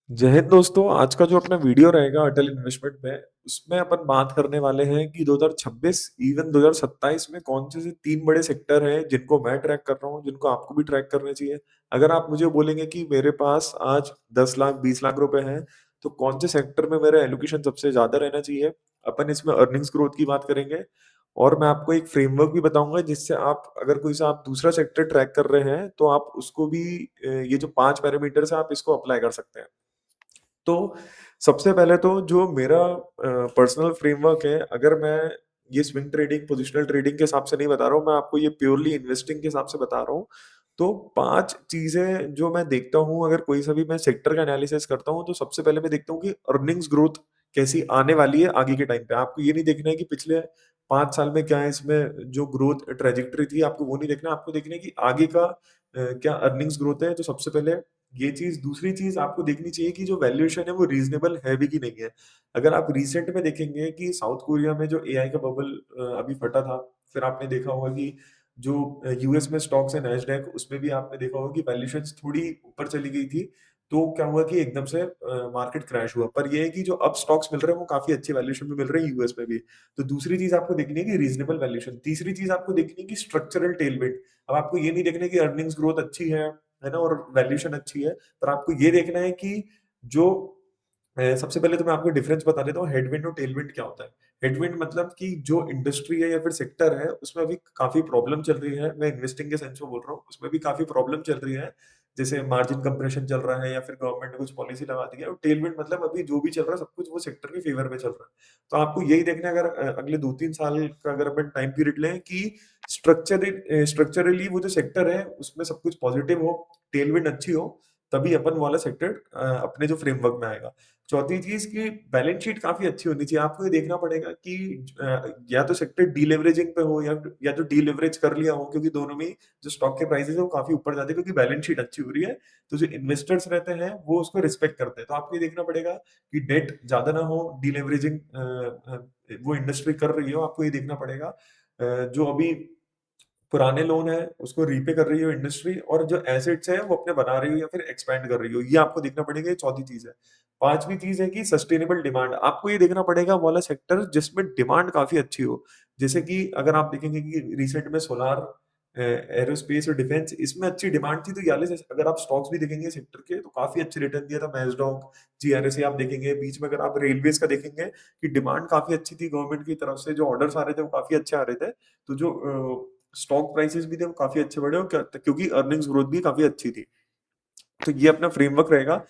जय हिंद दोस्तों। आज का जो अपना वीडियो रहेगा अटल इन्वेस्टमेंट में, उसमें अपन बात करने वाले हैं कि 2026 इवन 2027 में कौन से 3 बड़े सेक्टर हैं जिनको मैं ट्रैक कर रहा हूँ, जिनको आपको भी ट्रैक करने चाहिए। अगर आप मुझे बोलेंगे कि मेरे पास आज 10 लाख 20 लाख रुपए हैं, तो कौन से सेक्टर में मेरा एलोकेशन सबसे ज्यादा रहना चाहिए। अपन इसमें अर्निंग्स ग्रोथ की बात करेंगे और मैं आपको एक फ्रेमवर्क भी बताऊंगा जिससे आप अगर कोई सा आप दूसरा सेक्टर ट्रैक कर रहे हैं तो आप उसको भी ये जो 5 पैरामीटर्स है आप इसको अप्लाई कर सकते हैं। तो सबसे पहले तो जो मेरा पर्सनल फ्रेमवर्क है, अगर मैं ये स्विंग ट्रेडिंग, पोजिशनल ट्रेडिंग के हिसाब से नहीं बता रहा हूँ, मैं आपको ये प्योरली इन्वेस्टिंग के हिसाब से बता रहा हूँ। तो 5 चीज़ें जो मैं देखता हूँ अगर कोई सा भी मैं सेक्टर का एनालिसिस करता हूँ, तो सबसे पहले मैं देखता हूँ कि अर्निंग्स ग्रोथ कैसी आने वाली है आगे के टाइम पे। आपको ये नहीं देखना है कि पिछले 5 साल में क्या है इसमें जो ग्रोथ ट्रैजेक्टरी थी, आपको वो नहीं देखना है, आपको देखना है कि आगे का क्या अर्निंग्स ग्रोथ है। तो सबसे पहले ये चीज़, दूसरी चीज़ आपको देखनी चाहिए कि जो वैल्यूएशन है वो रीज़नेबल है भी कि नहीं है। अगर आप रिसेंट में देखेंगे कि साउथ कोरिया में जो एआई का बबल अभी फटा था, फिर आपने देखा होगा कि जो यूएस में स्टॉक्स है नैस्डैक, उसमें भी आपने देखा होगा कि वैल्यूएशंस थोड़ी ऊपर चली गई थी। तो क्या हुआ कि एकदम से मार्केट क्रैश हुआ। पर ये है कि जो अब स्टॉक्स मिल रहे हैं वो काफ़ी अच्छे वैल्यूएशन में मिल रहे हैं यूएस में भी। तो दूसरी चीज़ आपको देखनी है कि रीज़नेबल वैल्यूएशन। तीसरी चीज़ आपको देखनी है कि स्ट्रक्चरल टेलविंड। अब आपको ये नहीं देखना है कि अर्निंग्स ग्रोथ अच्छी है ना? और वैल्यूएशन अच्छी है। पर आपको ये देखना है कि जो सबसे पहले तो मैं आपको डिफरेंस बता देता हूँ, हेडविंड और टेलविंड क्या होता है। हेडविंड मतलब कि जो इंडस्ट्री है या फिर सेक्टर है उसमें अभी काफी प्रॉब्लम चल रही है। मैं इन्वेस्टिंग के सेंस में बोल रहा हूँ, उसमें भी काफी प्रॉब्लम चल रही है। जैसे मार्जिन कंप्रेशन चल रहा है या फिर गवर्नमेंट ने कुछ पॉलिसी लगा दी है। और टेलविंड मतलब अभी जो भी चल रहा है सब कुछ वो सेक्टर के फेवर में चल रहा है। तो आपको यही देखना है, अगर अगले 2-3 साल का अगर अपन टाइम पीरियड लें कि स्ट्रक्चरली वो जो सेक्टर है उसमें सब कुछ पॉजिटिव हो, टेलविंड अच्छी हो, तभी अपन वाला सेक्टर अपने जो फ्रेमवर्क में आएगा। चौथी चीज़ कि बैलेंस शीट काफ़ी अच्छी होनी चाहिए। आपको ये देखना पड़ेगा कि या तो सेक्टर डीलेवरेजिंग पे हो या तो डीलेवरेज कर लिया हो, क्योंकि दोनों में ही जो स्टॉक के प्राइसेज़ है वो काफ़ी ऊपर जाते हैं क्योंकि बैलेंस शीट अच्छी हो रही है। तो जो इन्वेस्टर्स रहते हैं वो उसको रिस्पेक्ट करते हैं। तो आपको ये देखना पड़ेगा कि डेट ज़्यादा ना हो, डीलेवरेजिंग वो इंडस्ट्री कर रही हो, आपको ये देखना पड़ेगा। जो अभी पुराने लोन है उसको रीपे कर रही हो इंडस्ट्री, और जो एसेट्स है वो अपने बना रही हो या फिर एक्सपैंड कर रही हो, ये आपको देखना पड़ेगा। ये चौथी चीज है। पांचवी चीज है कि सस्टेनेबल डिमांड। आपको ये देखना पड़ेगा वो वाला सेक्टर जिसमें डिमांड काफी अच्छी हो। जैसे कि अगर आप देखेंगे कि रिसेंट में सोलार, एरोस्पेस और डिफेंस, इसमें अच्छी डिमांड थी। तो याले से अगर आप स्टॉक्स भी देखेंगे सेक्टर के तो काफी अच्छे रिटर्न दिया था मैजडॉक, जीआरएस आप देखेंगे। बीच में अगर आप रेलवेज का देखेंगे कि डिमांड काफी अच्छी थी, गवर्नमेंट की तरफ से जो ऑर्डर्स आ रहे थे वो काफी अच्छे आ रहे थे। तो जो स्टॉक प्राइसेस भी थे वो काफी अच्छे बढ़े, और क्योंकि अर्निंग्स ग्रोथ भी काफी अच्छी थी। तो ये अपना फ्रेमवर्क रहेगा।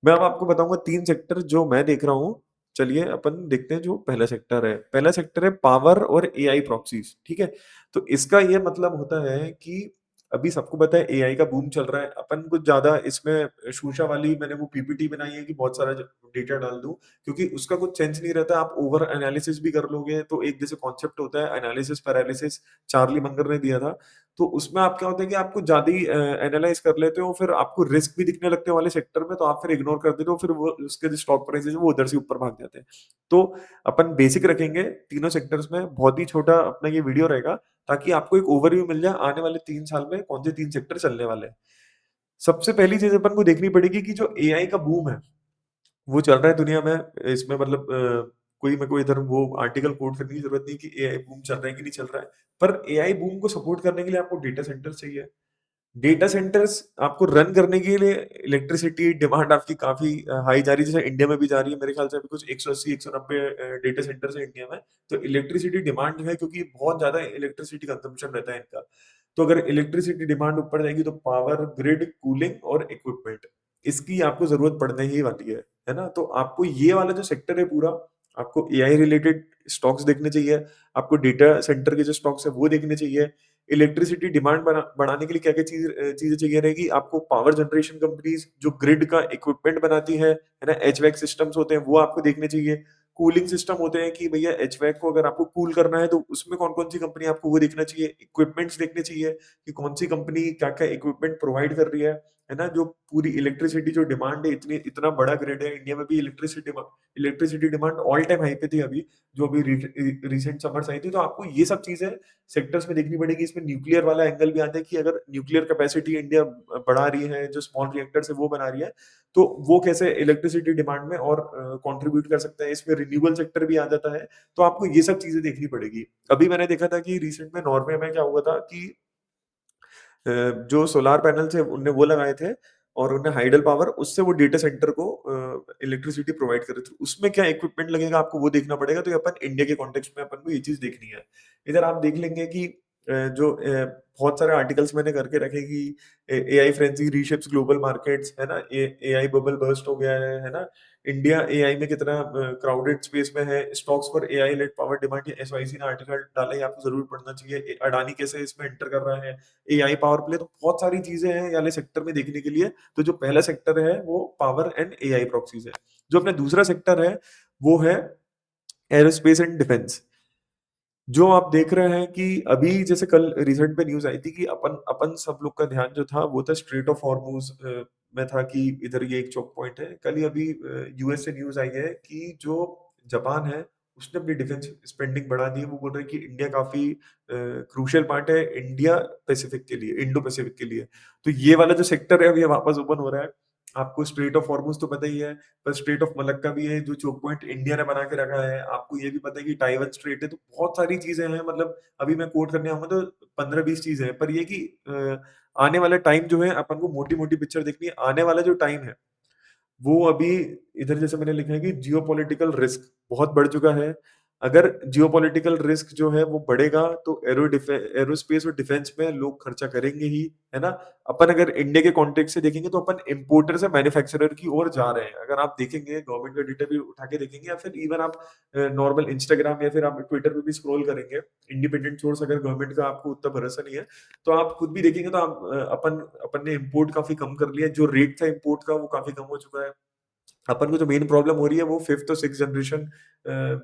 मैं अब आपको बताऊंगा 3 सेक्टर जो मैं देख रहा हूँ। चलिए अपन देखते हैं। जो पहला सेक्टर है, पहला सेक्टर है पावर और एआई प्रॉक्सीज। ठीक है। तो इसका ये मतलब होता है कि अभी सबको पता है एआई का बूम चल रहा है। अपन कुछ ज्यादा इसमें शूशा वाली मैंने वो पीपीटी बनाई है कि बहुत सारा डेटा डाल दूं, क्योंकि उसका कुछ सेंस नहीं रहता। आप ओवर एनालिसिस भी कर लोगे तो एक जैसे कॉन्सेप्ट होता है एनालिसिस पैरालिसिस, चार्ली मंगर ने दिया था। तो उसमें आप क्या होता है कि आपको ज्यादा ही एनालाइज कर लेते हो, फिर आपको रिस्क भी दिखने लगते हैं वाले सेक्टर में, तो आप फिर इग्नोर कर देते हो, फिर वो उसके जो स्टॉक प्राइसेस है वो उधर से ऊपर भाग जाते हैं। तो अपन बेसिक रखेंगे तीनों सेक्टर्स में। बहुत ही छोटा अपना ये वीडियो रहेगा ताकि आपको एक ओवरव्यू मिल जाए आने वाले 3 साल में कौन से 3 सेक्टर चलने वाले हैं। सबसे पहली चीज अपन को देखनी पड़ेगी कि जो एआई का बूम है वो चल रहा है दुनिया में। इसमें मतलब कोई मेरे को इधर वो आर्टिकल कोट करने की जरूरत नहीं कि एआई बूम चल रहा है कि नहीं चल रहा है। पर एआई बूम को सपोर्ट करने के लिए आपको डेटा सेंटर चाहिए। डेटा सेंटर्स आपको रन करने के लिए इलेक्ट्रिसिटी डिमांड आपकी काफी हाई जा रही है। जैसे इंडिया में भी जा रही है, मेरे ख्याल से अभी कुछ 180 190 डेटा सेंटर्स है इंडिया में। तो इलेक्ट्रिसिटी डिमांड जो है, क्योंकि बहुत ज्यादा इलेक्ट्रिसिटी कंजम्पशन रहता है इनका, तो अगर इलेक्ट्रिसिटी डिमांड ऊपर जाएगी तो पावर ग्रिड, कूलिंग और इक्विपमेंट, इसकी आपको जरूरत पड़ने ही वाली है ना? तो आपको ये वाला जो सेक्टर है पूरा, आपको एआई रिलेटेड स्टॉक्स देखने चाहिए। आपको डेटा सेंटर के जो स्टॉक्स है वो देखने चाहिए। इलेक्ट्रिसिटी डिमांड बढ़ाने के लिए क्या क्या चीजें चाहिए रहेगी आपको। पावर जनरेशन कंपनीज जो ग्रिड का इक्विपमेंट बनाती है ना, एचवैक सिस्टम्स होते हैं वो आपको देखने चाहिए। कूलिंग सिस्टम होते हैं कि भैया एचवैक को अगर आपको कूल करना है तो उसमें कौन कौन सी कंपनी आपको वो देखना चाहिए। इक्विपमेंट्स देखने चाहिए कि कौन सी कंपनी क्या क्या इक्विपमेंट प्रोवाइड कर रही है है ना? जो पूरी इलेक्ट्रिसिटी जो डिमांड है इतनी इतना बड़ा ग्रिड है, इंडिया में भी electricity demand all time high पे थी अभी, जो अभी रिसेंट समर्स आई थी। तो आपको ये सब चीज़ें सेक्टर्स में देखनी पड़ेगी। इसमें न्यूक्लियर वाला एंगल भी आता है कि अगर न्यूक्लियर कैपेसिटी इंडिया बढ़ा रही है, जो स्मॉल रिएक्टर्स है वो बना रही है, तो वो कैसे इलेक्ट्रिसिटी डिमांड में और कंट्रीब्यूट कर सकता है। इसमें रिन्यूएबल सेक्टर भी आ जाता है, तो आपको ये सब चीज़ें देखनी पड़ेगी। अभी मैंने देखा था कि रिसेंट में नॉर्वे में क्या हुआ था कि जो सोलार पैनल्स है उनने वो लगाए थे और उन्हें हाइडल पावर उससे वो डेटा सेंटर को इलेक्ट्रिसिटी प्रोवाइड कर रहे थे। उसमें क्या इक्विपमेंट लगेगा आपको वो देखना पड़ेगा, तो ये अपन इंडिया के कॉन्टेक्स्ट में अपन को ये चीज़ देखनी है। इधर आप देख लेंगे कि बहुत सारे आर्टिकल्स मैंने करके रखे कि एआई फ्रेंजी रीशेप्स ग्लोबल मार्केट्स, है ना? एआई बबल बर्स्ट हो गया है ना? इंडिया एआई में कितना क्राउडेड स्पेस में है, stocks for AI led power demand, ये एसवाईसी ने आर्टिकल डाला है, आपको ज़रूर पढ़ना चाहिए। अडानी कैसे इसमें एंटर कर रहा है, एआई पावर प्ले, तो बहुत सारी चीज़ें हैं ये वाले सेक्टर में देखने के लिए। तो जो पहला सेक्टर है वो पावर एंड एआई प्रॉक्सीज़ है। जो अपना दूसरा सेक्टर है वो है एयरोस्पेस एंड डिफेंस। जो आप देख रहे हैं कि अभी जैसे कल रिसेंट में न्यूज़ आई थी कि अपन अपन सब लोग का ध्यान जो था वो था स्ट्रेट ऑफ हॉर्मुज़ में था कि इधर ये एक चोक पॉइंट है। कल ही अभी यूएस से न्यूज़ आई है कि जो जापान है उसने अपनी डिफेंस स्पेंडिंग बढ़ा दी है। वो बोल रहे हैं कि इंडिया काफ़ी क्रूशियल पार्ट है इंडिया पैसिफिक के लिए, इंडो पैसिफिक के लिए। तो ये वाला जो सेक्टर है अभी वापस ओपन हो रहा है। आपको स्ट्रेट ऑफ हॉर्मुज़ तो पता ही है, पर स्ट्रेट ऑफ मलक्का भी है जो चोक पॉइंट इंडिया ने बना के रखा है। आपको ये भी पता है कि टाइवन स्ट्रेट है, तो बहुत सारी चीज़ें हैं। मतलब अभी मैं कोट करने आऊँगा तो 15-20 चीज़ें हैं। पर ये कि आने वाला टाइम जो है अपन को मोटी-मोटी पिक्चर देखनी है। आने वाला जो टाइम है वो अभी इधर जैसे मैंने लिखा है कि जियोपॉलिटिकल रिस्क बहुत बढ़ चुका है। अगर जियोपॉलिटिकल रिस्क जो है वो बढ़ेगा तो एरोस्पेस और डिफेंस में लोग खर्चा करेंगे ही, है ना? अपन अगर इंडिया के कॉन्टेक्स्ट से देखेंगे तो अपन इम्पोर्टर से मैन्युफैक्चरर की ओर जा रहे हैं। अगर आप देखेंगे गवर्नमेंट का डेटा भी उठा के देखेंगे या फिर इवन आप नॉर्मल इंस्टाग्राम या फिर आप ट्विटर पे भी स्क्रॉल करेंगे, इंडिपेंडेंट सोर्स अगर गवर्नमेंट का आपको उतना भरोसा नहीं है, तो आप खुद भी देखेंगे तो आप अपन ने इम्पोर्ट काफ़ी कम कर लिया है। जो रेट था इम्पोर्ट का वो काफ़ी कम हो चुका है। अपन को जो मेन प्रॉब्लम हो रही है वो 5th और 6th जनरेशन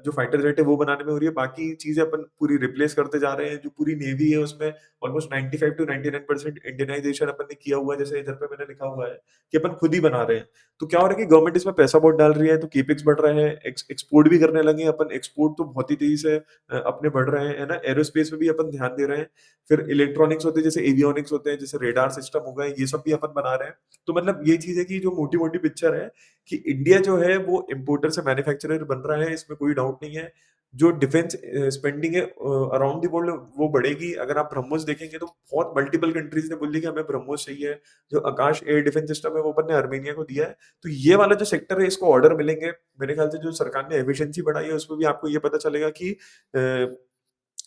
जो फाइटर जेट है वो बनाने में हो रही है। बाकी चीज़ें अपन पूरी रिप्लेस करते जा रहे हैं। जो पूरी नेवी है उसमें ऑलमोस्ट 95 टू 99% इंडियनाइज़ेशन अपन ने किया हुआ है। जैसे इधर पे मैंने लिखा हुआ है कि अपन खुद ही बना रहे हैं। तो क्या हो रहा है कि गवर्नमेंट इसमें पैसा बहुत डाल रही है, तो कैपेक्स बढ़ रहा है, एक्सपोर्ट भी करने लगे हैं अपन। एक्सपोर्ट तो बहुत ही तेज़ी से अपने बढ़ रहे हैं, है ना? एयरोस्पेस में भी अपन ध्यान दे रहे हैं। फिर इलेक्ट्रॉनिक्स होते हैं, जैसे एवियोनिक्स होते हैं, जैसे रेडार सिस्टम हो गए, ये सब भी अपन बना रहे हैं। तो मतलब ये चीज़ है कि जो मोटी-मोटी पिक्चर है कि इंडिया जो है वो इम्पोर्टर से मैन्युफैक्चरर बन रहा है, इसमें कोई डाउट नहीं है। जो डिफेंस स्पेंडिंग है अराउंड द वर्ल्ड वो बढ़ेगी। अगर आप ब्रह्मोस देखेंगे तो बहुत मल्टीपल कंट्रीज़ ने बोल दिया कि हमें ब्रह्मोस चाहिए। जो आकाश एयर डिफेंस सिस्टम है वो अपन ने आर्मेनिया को दिया है। तो ये वाला जो सेक्टर है इसको ऑर्डर मिलेंगे। मेरे ख्याल से जो सरकार ने एफिशिएंसी बढ़ाई है उसमें भी आपको ये पता चलेगा कि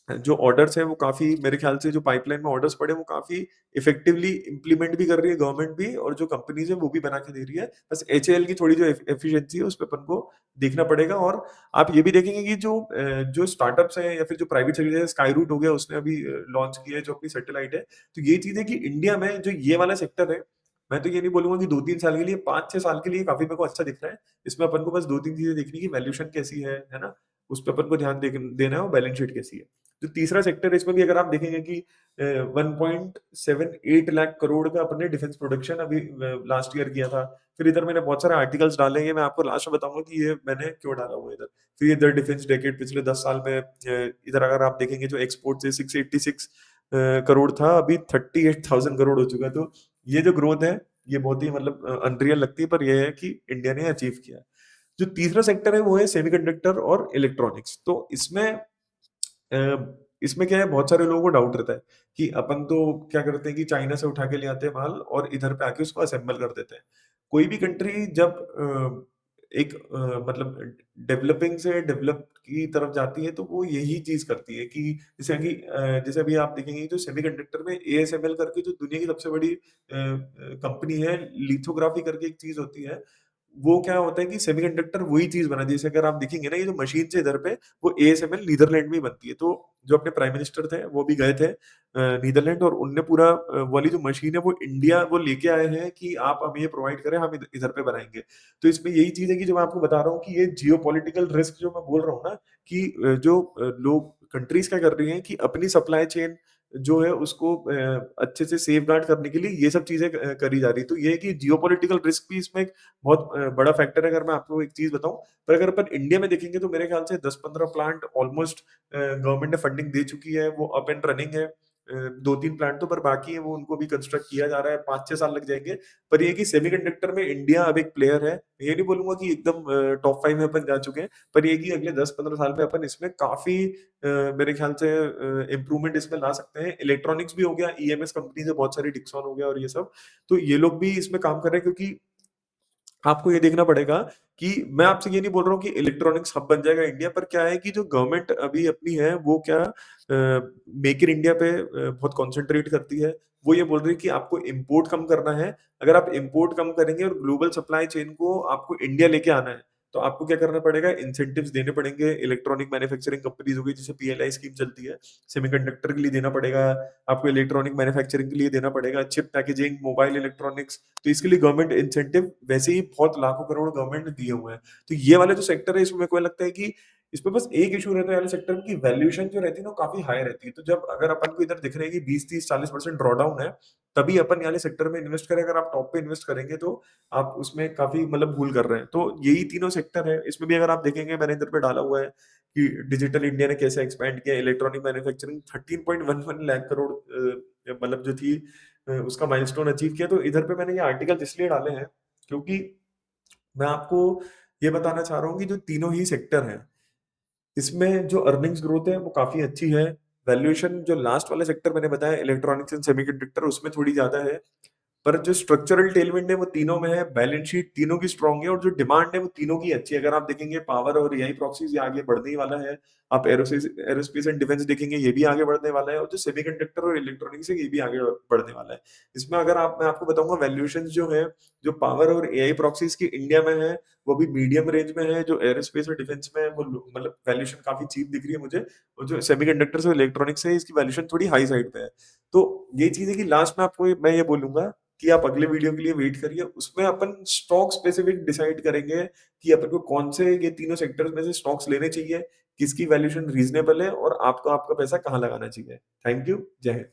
जो ऑर्डर्स हैं वो काफ़ी मेरे ख्याल से जो पाइपलाइन में ऑर्डर्स पड़े हैं वो काफ़ी इफेक्टिवली इम्प्लीमेंट भी कर रही है गवर्नमेंट भी और जो कंपनीज़ है वो भी बना के दे रही है। बस एचएएल की थोड़ी जो एफिशिएंसी है उस पे अपन को देखना पड़ेगा और आप ये भी देखेंगे कि जो स्टार्टअप्स हैं या फिर जो प्राइवेट सेक्टर है स्काई रूट हो गया उसने अभी लॉन्च किया है जो अपनी सैटेलाइट है। तो ये चीज़ है कि इंडिया में जो ये वाला सेक्टर है, मैं तो ये नहीं बोलूँगा कि 2-3 साल के लिए 5-6 साल के लिए काफ़ी मेरे को अच्छा दिख रहा है। इसमें अपन को बस 2-3 चीज़ें देखनी है कि वैल्यूएशन कैसी है ना? उस पे अपन को ध्यान देना है और बैलेंस शीट कैसी है। जो तीसरा सेक्टर है इसमें भी अगर आप देखेंगे कि 1.78 लाख करोड़ का अपने डिफेंस प्रोडक्शन अभी लास्ट ईयर किया था। फिर इधर मैंने बहुत सारे आर्टिकल्स डाले हैं, मैं आपको लास्ट में बताऊँगा कि ये मैंने क्यों डाला हुआ है इधर। फिर इधर डिफेंस डेकेड पिछले 10 साल में इधर अगर आप देखेंगे जो एक्सपोर्ट से 686 करोड़ था, अभी 38,000 करोड़ हो चुका है। तो ये जो ग्रोथ है, ये बहुत ही मतलब अनरियल लगती है पर ये है कि इंडिया ने अचीव किया है। जो तीसरा सेक्टर है वो है सेमीकंडक्टर और इलेक्ट्रॉनिक्स। तो इसमें क्या है बहुत सारे लोगों को डाउट रहता है कि अपन तो क्या करते हैं कि चाइना से उठा के ले आते हैं माल और इधर पे आके उसको असेंबल कर देते हैं। कोई भी कंट्री जब एक मतलब डेवलपिंग से डेवलप की तरफ जाती है तो वो यही चीज़ करती है कि जैसे अभी आप देखेंगे जो सेमीकंडक्टर में एएसएमएल करके जो दुनिया की सबसे बड़ी कंपनी है, लिथोग्राफी करके एक चीज़ होती है। वो क्या होता है कि सेमीकंडक्टर वही चीज़ बना दी है। जैसे अगर आप देखेंगे ना ये जो मशीन्स है इधर पे वो एएसएमएल नीदरलैंड में ही बनती है। तो जो अपने प्राइम मिनिस्टर थे वो भी गए थे नीदरलैंड और उनने पूरा वाली जो मशीन है वो इंडिया वो लेके आए हैं कि आप हमें ये प्रोवाइड करें, हम इधर पे बनाएँगे। तो इसमें यही चीज़ है कि जो मैं आपको बता रहा हूँ कि ये जियोपॉलिटिकल रिस्क जो मैं बोल रहा हूँ ना कि लोग कंट्रीज़ क्या कर रही हैं कि अपनी सप्लाई चेन जो है उसको अच्छे से सेफगार्ड करने के लिए ये सब चीज़ें करी जा रही है। तो ये है कि जियोपॉलिटिकल रिस्क भी इसमें एक बहुत बड़ा फैक्टर है, अगर मैं आपको एक चीज़ बताऊँ। पर अगर अपन इंडिया में देखेंगे तो मेरे ख्याल से 10-15 प्लांट ऑलमोस्ट गवर्नमेंट ने फंडिंग दे चुकी है, वो अप एंड रनिंग है। 2-3 प्लांट तो पर बाकी है, वो उनको भी कंस्ट्रक्ट किया जा रहा है, 5-6 साल लग जाएँगे। पर ये है कि सेमीकंडक्टर में इंडिया अब एक प्लेयर है। ये नहीं बोलूँगा कि एकदम टॉप 5 में अपन जा चुके हैं, पर ये है कि अगले 10-15 साल में अपन इसमें काफ़ी मेरे ख्याल से इम्प्रूवमेंट इसमें ला सकते हैं। इलेक्ट्रॉनिक्स भी हो गया, ईएमएस कंपनीज़ है बहुत सारी, डिक्सन हो गया और ये सब। तो ये लोग भी इसमें काम कर रहे हैं, क्योंकि आपको ये देखना पड़ेगा कि मैं आपसे ये नहीं बोल रहा हूँ कि इलेक्ट्रॉनिक्स हब बन जाएगा इंडिया, पर क्या है कि जो गवर्नमेंट अभी अपनी है वो क्या मेक इन इंडिया पे बहुत कॉन्संट्रेट करती है। वो ये बोल रही है कि आपको इम्पोर्ट कम करना है। अगर आप इम्पोर्ट कम करेंगे और ग्लोबल सप्लाई चेन को आपको इंडिया लेके आना है, तो आपको क्या करना पड़ेगा, इंसेंटिव्स देने पड़ेंगे। इलेक्ट्रॉनिक मैन्युफैक्चरिंग कंपनीज़ हो गई, जैसे पीएलआई स्कीम चलती है, सेमीकंडक्टर के लिए देना पड़ेगा, आपको इलेक्ट्रॉनिक मैन्युफैक्चरिंग के लिए देना पड़ेगा, चिप पैकेजिंग, मोबाइल इलेक्ट्रॉनिक्स। तो इसके लिए गवर्नमेंट इंसेंटिव वैसे ही बहुत लाखों करोड़ गवर्नमेंट ने दिए हुए हैं। तो ये वाला जो सेक्टर है, इसमें मेरे को लगता है कि इसमें बस एक इश्यू रहता है वाले सेक्टर में, कि वैल्यूएशन जो रहती है ना, वो काफ़ी हाई रहती है। तो जब अगर अपन को इधर दिख रहा है कि 20, 30, 40% ड्रॉडाउन है, तभी अपन ये वाले सेक्टर में इन्वेस्ट करें। अगर आप टॉप पे इन्वेस्ट करेंगे तो आप उसमें काफ़ी मतलब भूल कर रहे हैं। तो यही तीनों सेक्टर है। इसमें भी अगर आप देखेंगे, मैंने इधर पे डाला हुआ है कि डिजिटल इंडिया ने कैसे एक्सपैंड किया, इलेक्ट्रॉनिक मैन्युफैक्चरिंग 13.11 लाख करोड़ मतलब जो थी उसका माइलस्टोन अचीव किया। तो इधर पे मैंने ये आर्टिकल इसलिए डाले हैं, क्योंकि मैं आपको ये बताना चाह रहा हूँ कि जो तीनों ही सेक्टर हैं, इसमें जो अर्निंग्स ग्रोथ है वो काफ़ी अच्छी है। वैल्यूएशन जो लास्ट वाला सेक्टर मैंने बताया, इलेक्ट्रॉनिक्स एंड सेमीकंडक्टर, उसमें थोड़ी ज़्यादा है। पर जो स्ट्रक्चरल टेलविंड है वो तीनों में है, बैलेंस शीट तीनों की स्ट्रांग है, और जो डिमांड है वो तीनों की अच्छी है। अगर आप देखेंगे पावर और एआई प्रॉक्सीज़, ये आगे बढ़ने ही वाला है। आप एरोस्पेस एंड डिफेंस देखेंगे, ये भी आगे बढ़ने वाला है, और जो सेमीकंडक्टर और इलेक्ट्रॉनिक्स है, ये भी आगे बढ़ने वाला है। इसमें अगर आप मैं आपको बताऊँगा वैल्यूएशंस जो है, जो पावर और एआई प्रॉक्सीज़ की इंडिया में है, वो भी मीडियम रेंज में है। जो एरोस्पेस और डिफेंस में है, वो लो मतलब वैल्यूएशन काफ़ी चीप दिख रही है मुझे, और जो सेमीकंडक्टर्स और इलेक्ट्रॉनिक्स है, इसकी वैल्यूएशन थोड़ी हाई साइड पे है। तो ये चीज़ है कि लास्ट में आपको मैं ये बोलूँगा कि आप अगले वीडियो के लिए वेट करिए। उसमें अपन स्टॉक स्पेसिफिक डिसाइड करेंगे कि अपन को कौन से ये तीनों सेक्टर्स में से स्टॉक्स लेने चाहिए, किसकी वैल्यूएशन रीज़नेबल है, और आपको आपका पैसा कहाँ लगाना चाहिए। Thank you. जय हिंद।